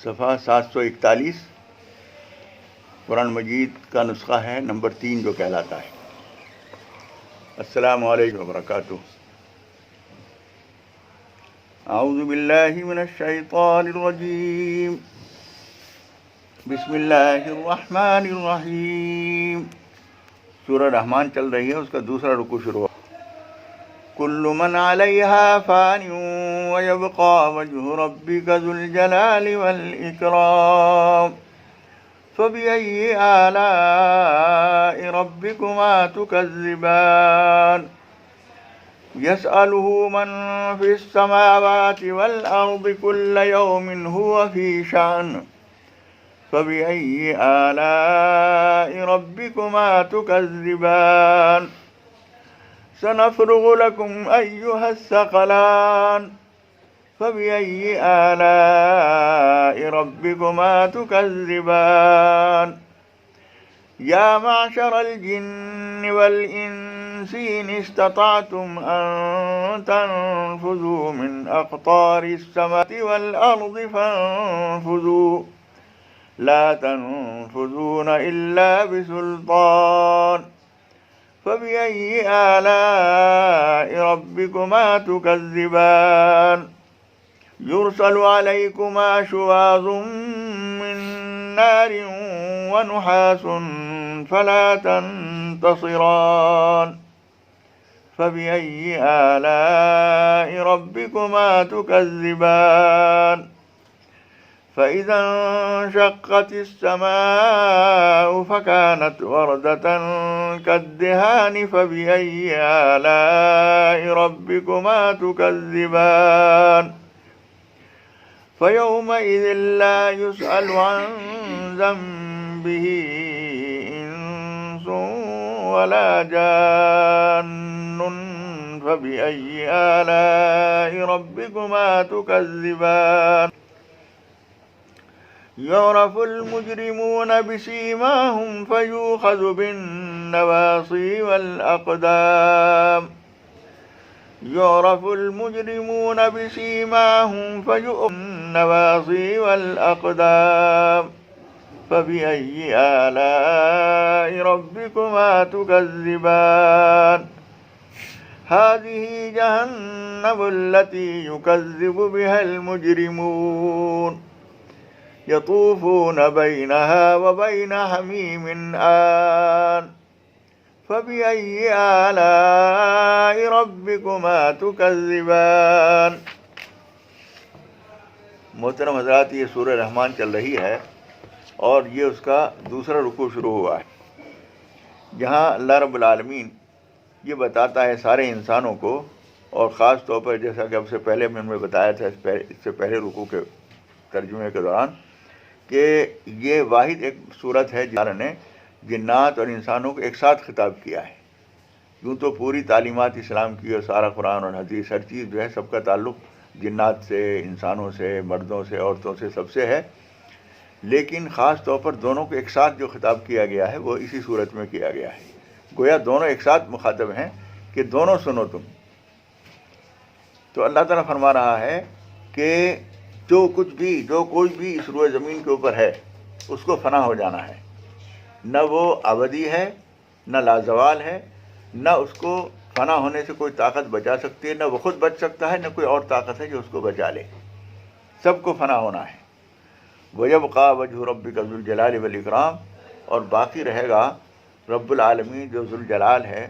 صفحہ 741 قرآن مجید کا نسخہ ہے نمبر 3 جو کہلاتا ہے۔ السلام علیکم وبرکاتہ۔ اعوذ باللہ من الشیطان الرجیم، بسم اللہ الرحمن الرحیم۔ سورہ رحمان چل رہی ہے، اس کا دوسرا رکوع شروع ہو۔ کل من علیہا فان ویبقى وجہ ربک ذو الجلال والاکرام فبأي آلاء ربكما تكذبان يسأله من في السماوات والأرض كل يوم هو في شأن فبأي آلاء ربكما تكذبان سنفرغ لكم أيها الثقلان فبأي آلاء ربكما تكذبان يا معشر الجن والإنس إن استطعتم أن تنفذوا من أقطار السماوات والأرض فانفذوا لا تنفذون إلا بسلطان فبأي آلاء ربكما تكذبان يرسل عليكما شواظ من نار ونحاس فلا تنتصران فبأي آلاء ربكما تكذبان فإذا انشقت السماء فكانت وردة كالدهان فبأي آلاء ربكما تكذبان فيومئذ لا يسأل عن ذنبه إنس ولا جان فبأي آلاء ربكما تكذبان يعرف المجرمون بسيماهم فيؤخذ بالنواصي والأقدام يعرف المجرمون بسيماهم فيؤخذ بالنواصي والأقدام فبأي آلاء ربكما تكذبان هذه جهنم التي يكذب بها المجرمون يطوفون بينها وبين حميم آن فبأي آلاء ربكما تكذبان۔ محترم حضرات، یہ سورہ رحمان چل رہی ہے اور یہ اس کا دوسرا رکوع شروع ہوا ہے، جہاں اللہ رب العالمین یہ بتاتا ہے سارے انسانوں کو، اور خاص طور پر جیسا کہ اب سے پہلے میں نے بتایا تھا اس سے پہلے رکوع کے ترجمے کے دوران، کہ یہ واحد ایک صورت ہے جس نے جنات اور انسانوں کو ایک ساتھ خطاب کیا ہے۔ یوں تو پوری تعلیمات اسلام کی اور سارا قرآن اور حدیث ہر چیز جو ہے سب کا تعلق جنات سے، انسانوں سے، مردوں سے، عورتوں سے، سب سے ہے، لیکن خاص طور پر دونوں کو ایک ساتھ جو خطاب کیا گیا ہے وہ اسی صورت میں کیا گیا ہے۔ گویا دونوں ایک ساتھ مخاطب ہیں کہ دونوں سنو تم۔ تو اللہ تعالیٰ فرما رہا ہے کہ جو کوئی بھی اس روئے زمین کے اوپر ہے اس کو فنا ہو جانا ہے، نہ وہ ابدی ہے، نہ لازوال ہے، نہ اس کو فنا ہونے سے کوئی طاقت بچا سکتی ہے، نہ وہ خود بچ سکتا ہے، نہ کوئی اور طاقت ہے جو اس کو بچا لے، سب کو فنا ہونا ہے۔ وَيَبْقَى وَجْهُ رَبِّكَ ذُو الْجَلَالِ وَالْإِكْرَامِ، اور باقی رہے گا رب العالمین جو ذوالجلال ہے،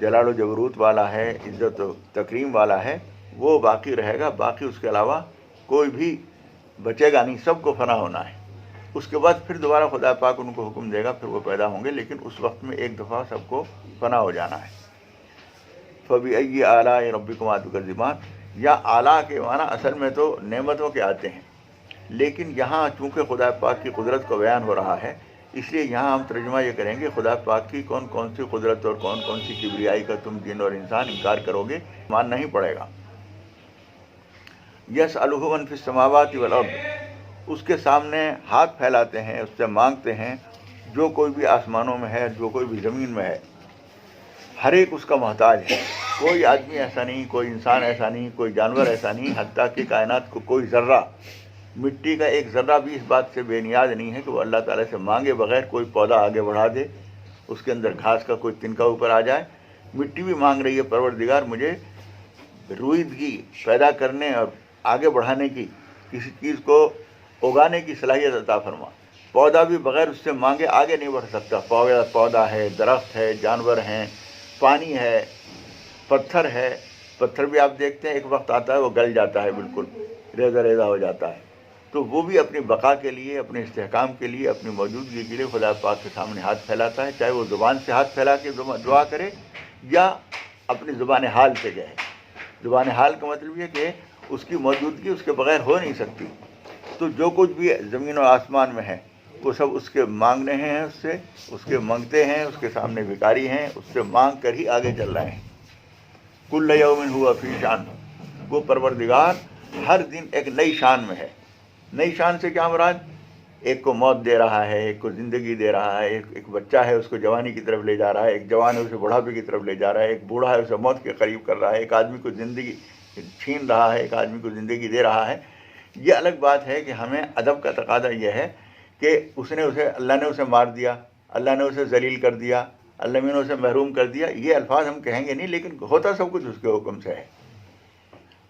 جلال و جبروت والا ہے، عزت و تکریم والا ہے، وہ باقی رہے گا، باقی اس کے علاوہ کوئی بھی بچے گا نہیں، سب کو فنا ہونا ہے۔ اس کے بعد پھر دوبارہ خدا پاک ان کو حکم دے گا، پھر وہ پیدا ہوں گے، لیکن اس وقت میں ایک دفعہ سب کو فنا ہو جانا ہے۔ فَبِأَيِّ آلَاءِ رَبِّكُمَا تُكَذِّبَانِ، یا اعلیٰ کے معنی اصل میں تو نعمتوں کے آتے ہیں، لیکن یہاں چونکہ خدا پاک کی قدرت کو بیان ہو رہا ہے، اس لیے یہاں ہم ترجمہ یہ کریں گے خدا پاک کی کون کون سی قدرت اور کون کون سی کبریائی کا تم جن اور انسان انکار کرو گے، ماننا نہیں پڑے گا۔ یسألہ من فی السماوات والارض، اس کے سامنے ہاتھ پھیلاتے ہیں، اس سے مانگتے ہیں جو کوئی بھی آسمانوں میں ہے، جو کوئی بھی زمین میں ہے، ہر ایک اس کا محتاج ہے۔ کوئی آدمی ایسا نہیں، کوئی انسان ایسا نہیں، کوئی جانور ایسا نہیں، حتیٰ کہ کائنات کو کوئی ذرہ مٹی کا ایک ذرہ بھی اس بات سے بے نیاز نہیں ہے کہ وہ اللہ تعالیٰ سے مانگے بغیر کوئی پودا آگے بڑھا دے، اس کے اندر گھاس کا کوئی تنکا اوپر آ جائے۔ مٹی بھی مانگ رہی ہے پروردگار مجھے روئیدگی پیدا کرنے اور آگے بڑھانے کی، کسی چیز کو اگانے کی صلاحیت عطا فرما۔ پودا بھی بغیر اس سے مانگے آگے نہیں بڑھ سکتا۔ پودا ہے، درخت ہے، جانور ہیں، پانی ہے، پتھر ہے۔ پتھر بھی آپ دیکھتے ہیں ایک وقت آتا ہے وہ گل جاتا ہے، بالکل ریزہ ریزہ ہو جاتا ہے، تو وہ بھی اپنی بقا کے لیے، اپنے استحکام کے لیے، اپنی موجودگی کے لیے خدا پاک کے سامنے ہاتھ پھیلاتا ہے، چاہے وہ زبان سے ہاتھ پھیلا کے دعا کرے یا اپنی زبان حال سے کہے۔ زبان حال کا مطلب یہ کہ اس کی موجودگی اس کے بغیر ہو نہیں سکتی۔ تو جو کچھ بھی زمین و آسمان میں ہے وہ سب اس کے مانگنے ہیں، اس کے منگتے ہیں، اس کے سامنے بھکاری ہیں، اس سے مانگ کر ہی آگے چل رہے ہیں۔ کل یوم ہوا فی شان، وہ پروردگار ہر دن ایک نئی شان میں ہے۔ نئی شان سے کیا مراد؟ ایک کو موت دے رہا ہے، ایک کو زندگی دے رہا ہے، ایک بچہ ہے اس کو جوانی کی طرف لے جا رہا ہے، ایک جوان ہے اسے بڑھاپے کی طرف لے جا رہا ہے، ایک بوڑھا ہے اسے موت کے قریب کر رہا ہے، ایک آدمی کو زندگی چھین رہا ہے، ایک آدمی کو زندگی دے رہا ہے۔ یہ الگ بات ہے کہ ہمیں ادب کا تقاضا یہ ہے کہ اللہ نے اسے مار دیا، اللہ نے اسے ذلیل کر دیا، اللہ نے اسے محروم کر دیا، یہ الفاظ ہم کہیں گے نہیں، لیکن ہوتا سب کچھ اس کے حکم سے ہے۔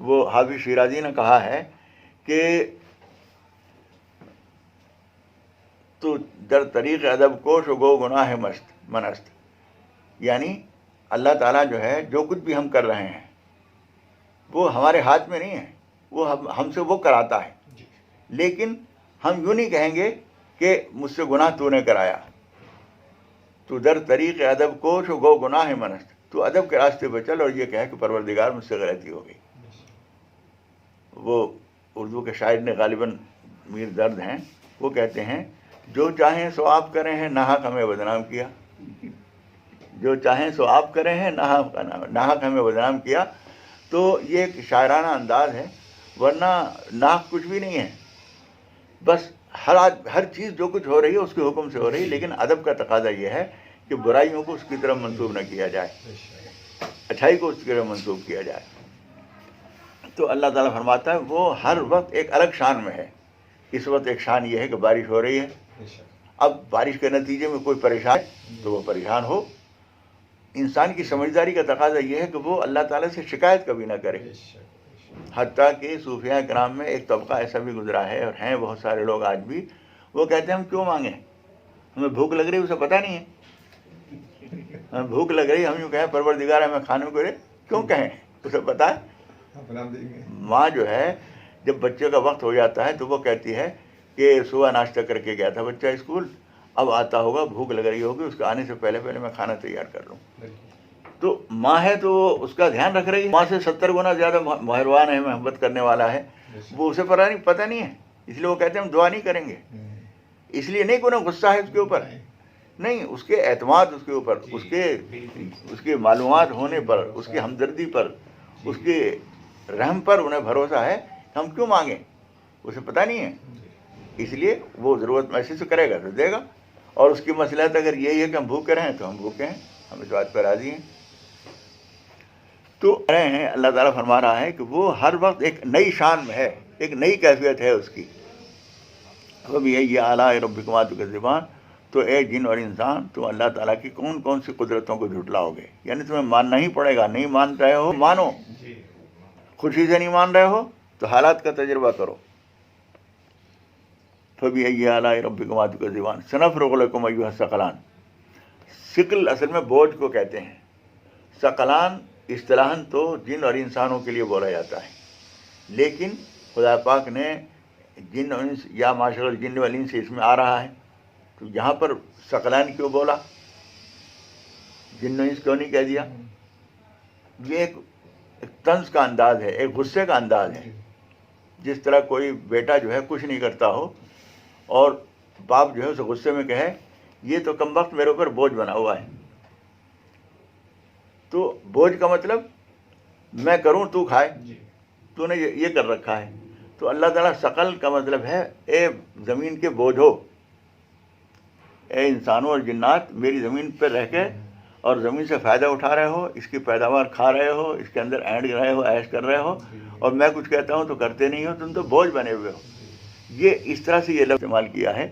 وہ حافظ شیرازی نے کہا ہے کہ تو در طریق ادب کوش و گو گناہ منست، یعنی اللہ تعالیٰ جو ہے جو کچھ بھی ہم کر رہے ہیں وہ ہمارے ہاتھ میں نہیں ہے، وہ ہم سے وہ کراتا ہے، لیکن ہم یوں نہیں کہیں گے کہ مجھ سے گناہ تو نے کرایا۔ تو در طریق ادب کوش و گو گناہ منست، تو ادب کے راستے پہ چل اور یہ کہے کہ پروردگار مجھ سے غلطی ہو گئی۔ وہ اردو کے شاعر نے غالباً میر درد ہیں، وہ کہتے ہیں جو چاہیں سو آپ کریں ہیں، ناحق ہمیں بدنام کیا۔ جو چاہیں سو آپ کریں ہیں، ناحق ہمیں بدنام کیا۔ تو یہ ایک شاعرانہ انداز ہے، ورنہ ناحق کچھ بھی نہیں ہے، بس ہر چیز جو کچھ ہو رہی ہے اس کے حکم سے ہو رہی ہے، لیکن ادب کا تقاضا یہ ہے کہ برائیوں کو اس کی طرف منسوب نہ کیا جائے، اچھائی کو اس کی طرف منسوب کیا جائے۔ تو اللہ تعالیٰ فرماتا ہے وہ ہر وقت ایک الگ شان میں ہے۔ اس وقت ایک شان یہ ہے کہ بارش ہو رہی ہے، اب بارش کے نتیجے میں کوئی پریشان ہے تو وہ پریشان ہو۔ انسان کی سمجھداری کا تقاضا یہ ہے کہ وہ اللہ تعالیٰ سے شکایت کبھی نہ کرے۔ حتیٰ کہ صوفیاء کرام میں ایک طبقہ ایسا بھی گزرا ہے، اور ہیں بہت سارے لوگ آج بھی، وہ کہتے ہیں ہم کیوں مانگیں، ہمیں بھوک لگ رہی ہے اسے پتہ نہیں ہے، ہمیں بھوک لگ رہی ہے ہم یوں کہیں پروردگار ہمیں کھانے کو دے، کیوں کہیں، اسے پتہ ہے۔ ماں جو ہے جب بچے کا وقت ہو جاتا ہے تو وہ کہتی ہے کہ صبح ناشتہ کر کے گیا تھا بچہ اسکول، اب آتا ہوگا، بھوک لگ رہی ہوگی، اس کے آنے سے پہلے میں کھانا تیار کر لوں۔ تو ماں ہے تو اس کا دھیان رکھ رہی ہے، ماں سے 70 گنا زیادہ مہربان ہے، محبت کرنے والا ہے، وہ اسے پتہ نہیں ہے، اس لیے وہ کہتے ہیں ہم دعا نہیں کریں گے۔ اس لیے نہیں کہ انہیں غصہ ہے اس کے اوپر، نہیں، اس کے اعتماد اس کے اوپر، اس کے معلومات ہونے پر، اس کی ہمدردی پر، اس کے رحم پر انہیں بھروسہ ہے کہ ہم کیوں مانگیں، اسے پتہ نہیں ہے، اس لیے وہ ضرورت محسوس کرے گا تو دے گا۔ اور اس کی مصلحت اگر یہی ہے کہ ہم بھوکے رہیں تو ہم بھوکے ہیں، ہم اس بات پر راضی ہیں۔ تو رہے ہیں اللہ تعالیٰ فرما رہا ہے کہ وہ ہر وقت ایک نئی شان میں ہے، ایک نئی کیفیت ہے اس کی۔ فَبِأَيِّ آلَاءِ رَبِّكُمَا تُكَذِّبَانِ، تو اے جن اور انسان تم اللہ تعالیٰ کی کون کون سی قدرتوں کو جھٹلاؤ گے، یعنی تمہیں ماننا ہی پڑے گا، نہیں مان رہے ہو مانو، خوشی سے نہیں مان رہے ہو تو حالات کا تجربہ کرو۔ فَبِأَيِّ آلَاءِ رَبِّكُمَا تُكَذِّبَانِ سَنَفْرُغُ لَكُمْ أَيُّهَ الثَّقَلَانِ۔ ثقل اصل میں بوجھ کو کہتے ہیں، ثقلان اصطلاحاً تو جن اور انسانوں کے لیے بولا جاتا ہے، لیکن خدا پاک نے جن و انس یا معاشر الجن والانس سے اس میں آ رہا ہے، تو یہاں پر ثقلان کیوں بولا، جن و انس کیوں نہیں کہہ دیا؟ یہ ایک طنز کا انداز ہے، ایک غصے کا انداز ہے۔ جس طرح کوئی بیٹا جو ہے کچھ نہیں کرتا ہو اور باپ جو ہے اسے غصے میں کہے یہ تو کم وقت میرے اوپر بوجھ بنا ہوا ہے، تو بوجھ کا مطلب میں کروں تو کھائے، تو نے یہ کر رکھا ہے۔ تو اللہ تعالیٰ ثقل کا مطلب ہے اے زمین کے بوجھ ہو، اے انسانوں اور جنات میری زمین پر رہ کے اور زمین سے فائدہ اٹھا رہے ہو، اس کی پیداوار کھا رہے ہو، اس کے اندر اینڈ رہے ہو، عیش کر رہے ہو، اور میں کچھ کہتا ہوں تو کرتے نہیں ہو، تم تو بوجھ بنے ہوئے ہو۔ یہ اس طرح سے یہ لفظ استعمال کیا ہے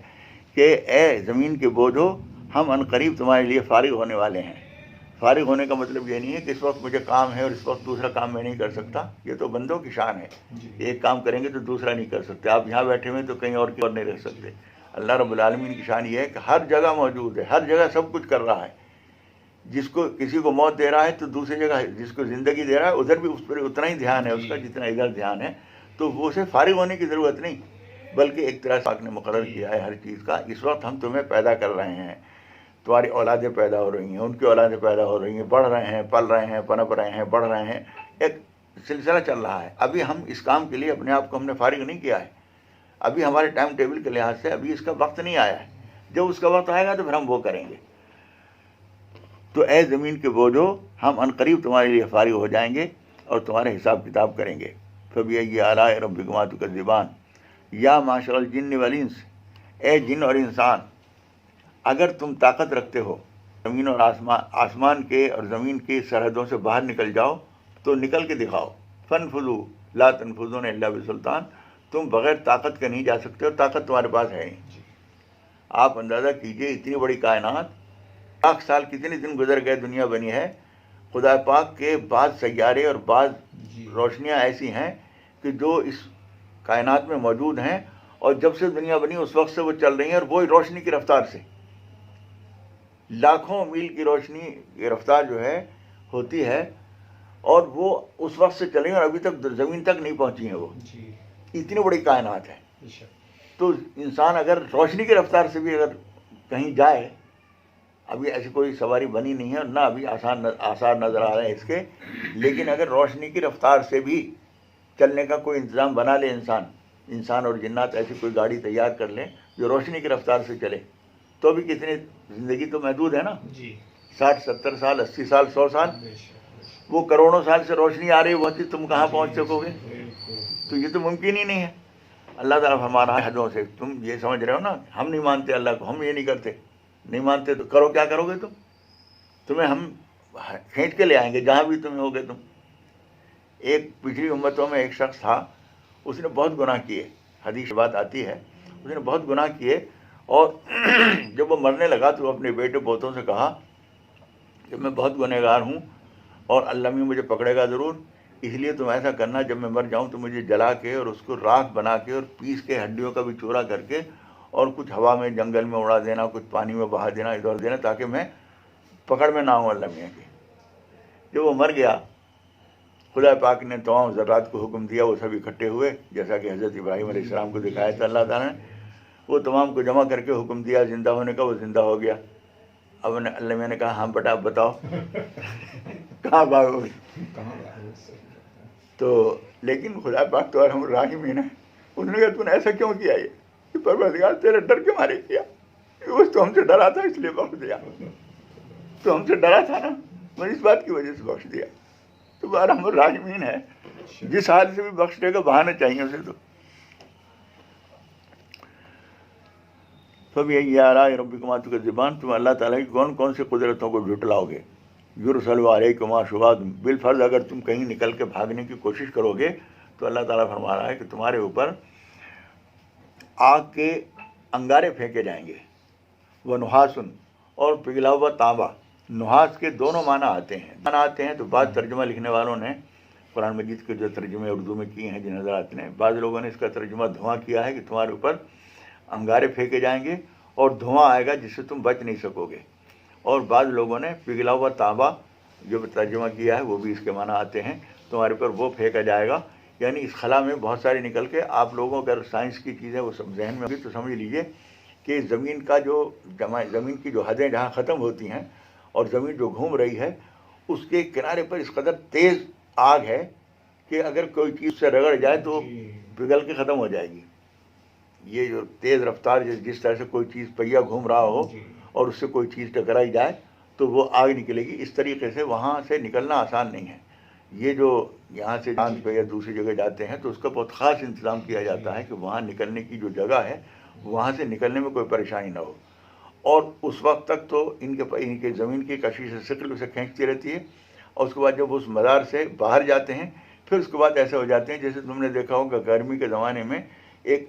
کہ اے زمین کے بوجھو ہم عنقریب تمہارے لیے فارغ ہونے والے ہیں. فارغ ہونے کا مطلب یہ نہیں ہے کہ اس وقت مجھے کام ہے اور اس وقت دوسرا کام میں نہیں کر سکتا. یہ تو بندوں کی شان ہے. ایک کام کریں گے تو دوسرا نہیں کر سکتے. آپ یہاں بیٹھے ہوئے تو کہیں اور کی اور نہیں رہ سکتے. اللہ رب العالمین کی شان یہ ہے کہ ہر جگہ موجود ہے, ہر جگہ سب کچھ کر رہا ہے. جس کو کسی کو موت دے رہا ہے تو دوسری جگہ جس کو زندگی دے رہا ہے ادھر بھی اس پر اتنا ہی دھیان ہے اس کا جتنا ادھر دھیان ہے. تو وہ اسے فارغ ہونے کی ضرورت نہیں, بلکہ ایک طرح سے پاک نے مقرر کیا ہے ہر چیز کا. اس وقت ہم تمہیں پیدا کر رہے ہیں, تمہاری اولادیں پیدا ہو رہی ہیں, ان کی اولادیں پیدا ہو رہی ہیں, بڑھ رہے ہیں, پل رہے ہیں, پنپ رہے ہیں, بڑھ رہے ہیں. ایک سلسلہ چل رہا ہے. ابھی ہم اس کام کے لیے اپنے آپ کو ہم نے فارغ نہیں کیا ہے. ابھی ہمارے ٹائم ٹیبل کے لحاظ سے ابھی اس کا وقت نہیں آیا ہے. جب اس کا وقت آئے گا تو پھر ہم وہ کریں گے. تو اے زمین کے بوجھو ہم عنقریب تمہارے لیے فارغ ہو جائیں گے اور تمہارے حساب کتاب کریں گے. فبأي آلاء ربكما تكذبان یا معشر الجن والانس, اے جن اور انسان اگر تم طاقت رکھتے ہو زمین اور آسمان کے اور زمین کی سرحدوں سے باہر نکل جاؤ تو نکل کے دکھاؤ. فانفذوا لا تنفذون الا بسلطان, تم بغیر طاقت کے نہیں جا سکتے اور طاقت تمہارے پاس ہے نہیں. آپ اندازہ کیجئے اتنی بڑی کائنات, لاکھ سال کتنے دن گزر گئے, دنیا بنی ہے. خدا پاک کے بعض سیارے اور بعض روشنیاں ایسی ہیں کہ جو اس کائنات میں موجود ہیں اور جب سے دنیا بنی اس وقت سے وہ چل رہی ہیں, اور وہی روشنی کی رفتار سے لاکھوں میل کی روشنی کی رفتار جو ہے ہوتی ہے, اور وہ اس وقت سے چل رہی ہیں اور ابھی تک زمین تک نہیں پہنچی ہیں. وہ اتنی بڑی کائنات ہے. تو انسان اگر روشنی کی رفتار سے بھی اگر کہیں جائے, ابھی ایسی کوئی سواری بنی نہیں ہے اور نہ ابھی آثار نظر آ رہے ہیں اس کے, لیکن اگر روشنی کی رفتار سے بھی چلنے کا کوئی انتظام بنا لے انسان اور جنات ایسی کوئی گاڑی تیار کر لیں جو روشنی کی رفتار سے چلے, تو بھی کتنی زندگی تو محدود ہے نا. 60 70 سال 80 سال 100 سال, وہ کروڑوں سال سے روشنی آ رہی ہوتی, تم کہاں پہنچ سکو گے؟ تو یہ تو ممکن ہی نہیں ہے. اللہ تعالیٰ فرما رہا ہے حدوں سے. تم یہ سمجھ رہے ہو نا ہم نہیں مانتے اللہ کو, ہم یہ نہیں کرتے, نہیں مانتے تو کرو, کیا کرو گے تم؟ تمہیں ہم کھینچ کے لے آئیں گے جہاں بھی تمہیں ہوگے تم. ایک پچھلی امتوں میں ایک شخص تھا, اس نے بہت گناہ کیے, حدیث بات آتی ہے اس نے بہت گناہ کیے, اور جب وہ مرنے لگا تو وہ اپنے بیٹے پوتوں سے کہا کہ میں بہت گنہگار ہوں اور اللہ بھی مجھے پکڑے گا ضرور, اس لیے تم ایسا کرنا جب میں مر جاؤں تو مجھے جلا کے اور اس کو راکھ بنا کے اور پیس کے ہڈیوں کا بھی چورا کر کے اور کچھ ہوا میں جنگل میں اڑا دینا, کچھ پانی میں بہا دینا, ادھر دینا, تاکہ میں پکڑ میں نہ ہوں اللہ میاں کے. جب وہ مر گیا خدا پاک نے تمام ذرات کو حکم دیا, وہ سب اکٹھے ہوئے جیسا کہ حضرت ابراہیم علیہ السلام کو دکھایا تھا اللہ تعالیٰ نے. وہ تمام کو جمع کر کے حکم دیا زندہ ہونے کا, وہ زندہ ہو گیا. اب اللہ میاں نے کہا ہاں بیٹا اب بتاؤ کہاں بھاگو گے؟ تو لیکن خدا پاک تو ارحم الراحمین ہے. انہوں نے کہا تو نے ایسا کیوں کیا؟ یہ پروردگار تیرے ڈر کے مارے کیا, تو ہم سے ڈرا تھا اس لیے بخش دیا. تو ہم سے ڈرا تھا نا, میں اس بات کی وجہ سے بخش دیا. تو ارحم الراحمین ہے, جس حال سے بھی بخشنے کا بہانا چاہیے اسے. تو فبأي آلاء ربكما تكذبان, تم اللہ تعالیٰ کی کون کون سی قدرتوں کو جھٹلاؤ گے. یرسل علیکما شواظ, بالفرض اگر تم کہیں نکل کے بھاگنے کی کوشش کرو گے تو اللہ تعالیٰ فرما رہا ہے کہ تمہارے اوپر آگ کے انگارے پھینکے جائیں گے. وہ نحاسن, اور پگھلا ہوا تانبا. نحاس کے دونوں معنی آتے ہیں. تو بعض ترجمہ لکھنے والوں نے قرآن مجید کے جو ترجمے اردو میں کیے ہیں جن حضرات نے, بعض لوگوں نے اس کا ترجمہ دھواں کیا ہے کہ تمہارے اوپر انگارے پھینکے جائیں گے اور دھواں آئے گا جس سے تم بچ نہیں سکو گے. اور بعض لوگوں نے پگھلا ہوا تانبا جو ترجمہ کیا ہے وہ بھی اس کے معنی آتے ہیں, تمہارے اوپر وہ پھینکا جائے گا. یعنی اس خلا میں بہت ساری نکل کے, آپ لوگوں اگر سائنس کی چیزیں وہ سب ذہن میں ہوگی تو سمجھ لیجئے کہ زمین کی جو حدیں جہاں ختم ہوتی ہیں اور زمین جو گھوم رہی ہے اس کے کنارے پر اس قدر تیز آگ ہے کہ اگر کوئی چیز سے رگڑ جائے تو پگھل کے ختم ہو جائے گی. یہ جو تیز رفتار جس طرح سے کوئی چیز پہیہ گھوم رہا ہو اور اس سے کوئی چیز ٹکرائی جائے تو وہ آگ نکلے گی. اس طریقے سے وہاں سے نکلنا آسان نہیں ہے. یہ جو یہاں سے چاند پہ یا دوسری جگہ جاتے ہیں تو اس کا بہت خاص انتظام کیا جاتا ہے کہ وہاں نکلنے کی جو جگہ ہے وہاں سے نکلنے میں کوئی پریشانی نہ ہو. اور اس وقت تک تو ان کے زمین کی کشش ثقل اسے کھینچتی رہتی ہے, اور اس کے بعد جب اس مدار سے باہر جاتے ہیں پھر اس کے بعد ایسے ہو جاتے ہیں جیسے تم نے دیکھا ہوگا گرمی کے زمانے میں ایک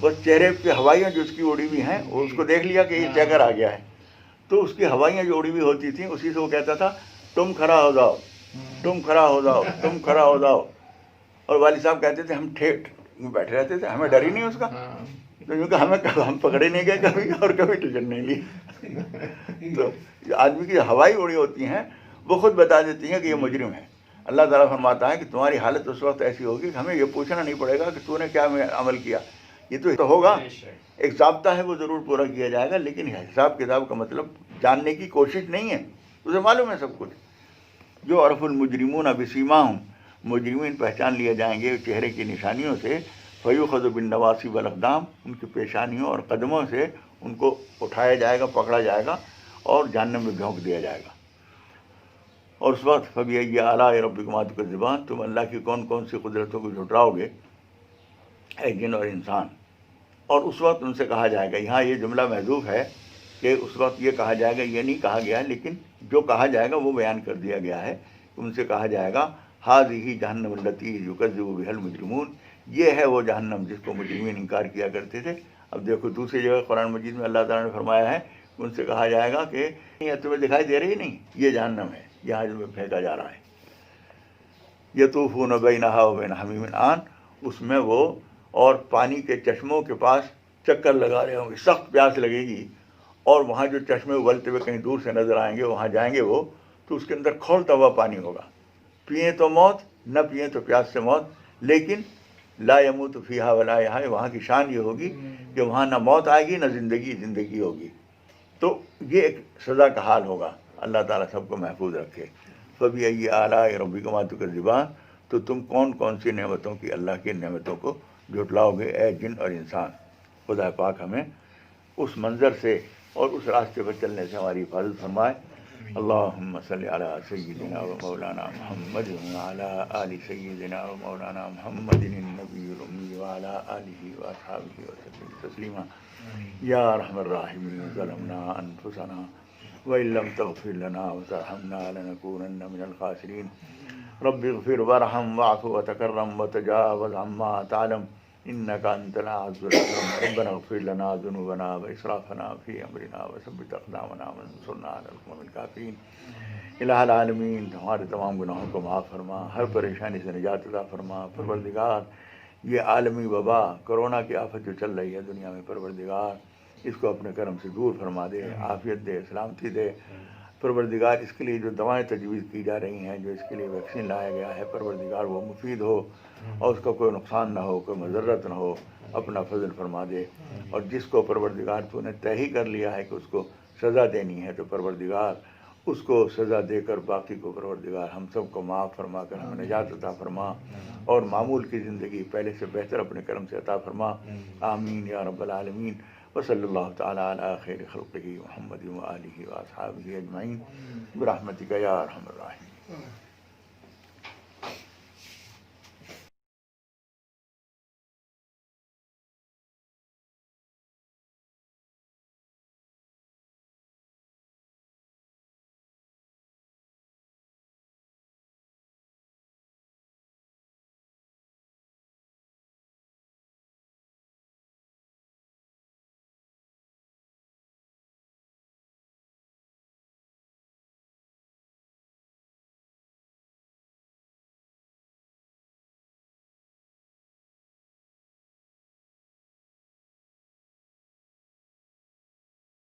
بس چہرے پہ ہوائیاں جو اس کی اڑی ہوئی ہیں وہ اس کو دیکھ لیا کہ یہ چکر آ گیا ہے، تو اس کی ہوائیاں جو اڑی ہوئی ہوتی تھیں اسی سے وہ کہتا تھا تم کھڑا ہو جاؤ، تم کھڑا ہو جاؤ، تم کھڑا ہو جاؤ. اور والد صاحب کہتے تھے ہم ٹھیک بیٹھے رہتے تھے، ہمیں ڈر ہی نہیں اس کا، کیونکہ ہم پکڑے نہیں گئے کبھی اور کبھی ٹکٹ نہیں لی. تو آدمی کی ہوائیں اڑی ہوتی ہیں وہ خود بتا دیتی ہیں کہ یہ مجرم ہے. اللہ تعالیٰ فرماتا ہے کہ تمہاری حالت اس وقت ایسی ہوگی کہ ہمیں یہ پوچھنا نہیں پڑے گا کہ تو نے کیا عمل کیا. یہ تو ہوگا، ایک ضابطہ ہے وہ ضرور پورا کیا جائے گا، لیکن حساب کتاب کا مطلب جاننے کی کوشش نہیں ہے، اسے معلوم ہے سب کچھ. جو عرف المجرمون بسیماہم، مجرمین پہچان لیے جائیں گے چہرے کی نشانیوں سے. فیؤخذ بالنواصی والاقدام، ان کی پیشانیوں اور قدموں سے ان کو اٹھایا جائے گا، پکڑا جائے گا اور جہنم میں جھونک دیا جائے گا. اور اس وقت فبأي آلاء ربكما تكذبان، تم اللہ کی کون کون سی قدرتوں کو جھٹلاؤ گے اے جن اور انسان. اور اس وقت ان سے کہا جائے گا، یہاں یہ جملہ محذوف ہے کہ اس وقت یہ کہا جائے گا، یہ نہیں کہا گیا، لیکن جو کہا جائے گا وہ بیان کر دیا گیا ہے. ان سے کہا جائے گا ھذہ جہنم التی یکذب بہا المجرمون، یہ ہے وہ جہنم جس کو مجرمین انکار کیا کرتے تھے. اب دیکھو دوسری جگہ قرآن مجید میں اللہ تعالیٰ نے فرمایا ہے، ان سے کہا جائے گا کہ تمہیں دکھائی دے رہی نہیں، یہ جہنم ہے یہاں جو پھینکا جا رہا ہے. یطوفون بینہا وبین حمیم آن، اس میں وہ اور پانی کے چشموں کے پاس چکر لگا رہے ہوں گے. سخت پیاس لگے گی اور وہاں جو چشمے ابلتے ہوئے کہیں دور سے نظر آئیں گے، وہاں جائیں گے وہ تو اس کے اندر کھولتا ہوا پانی ہوگا. پئیں تو موت، نہ پئیں تو پیاس سے موت، لیکن لا یموت فیہا ولا یحیا، وہاں کی شان یہ ہوگی کہ وہاں نہ موت آئے گی نہ زندگی ہوگی. تو یہ ایک سزا کا حال ہوگا. اللہ تعالیٰ سب کو محفوظ رکھے. فبأي آلاء ربكما تكذبان، تو تم کون کون سی نعمتوں کی، اللہ کی نعمتوں کو جھٹلاؤ گے اے جن اور انسان. خدا پاک ہمیں اس منظر سے اور اس راستے پر چلنے سے ہماری حفاظت فرمائے. اللہم صلی علی سیدنا و مولانا محمد وعلی آل سیدنا و مولانا محمد النبی الامی وعلی آلہ واصحابہ وسلم تسلیما. یا ارحم الراحمین، ظلمنا انفسنا وإن لم تغفر لنا وترحمنا لنكونن من الخاسرين. رب اغفر وارحم واعف وتكرم وتجاوز عما تعلم إنك أنت الأعز الأكرم. ربنا اغفر لنا ذنوبنا وإسرافنا في أمرنا وثبت أقدامنا وانصرنا على القوم الكافرين. الہ العالمین، ہمارے تمام گناہوں کو معاف فرما، ہر پریشانی سے نجات عطا فرما. پروردگار یہ عالمی وبا کرونا کی آفت جو چل رہی ہے دنیا میں، پروردگار اس کو اپنے کرم سے دور فرما دے، عافیت دے، سلامتی دے. پروردگار اس کے لیے جو دوائیں تجویز کی جا رہی ہیں، جو اس کے لیے ویکسین لایا گیا ہے، پروردگار وہ مفید ہو اور اس کا کوئی نقصان نہ ہو، کوئی مضرت نہ ہو. اپنا فضل فرما دے. اور جس کو پروردگار تو نے طے ہی کر لیا ہے کہ اس کو سزا دینی ہے، تو پروردگار اس کو سزا دے کر باقی کو پروردگار ہم سب کو معاف فرما کر ہمیں نجات عطا فرما اور معمول کی زندگی پہلے سے بہتر اپنے کرم سے عطا فرما. آمین یا رب العالمین. وصلی اللہ تعالیٰ علی خیر خلقہ محمد وآلہ واصحابہ اجمعین برحمتک یا ارحم الراحمین.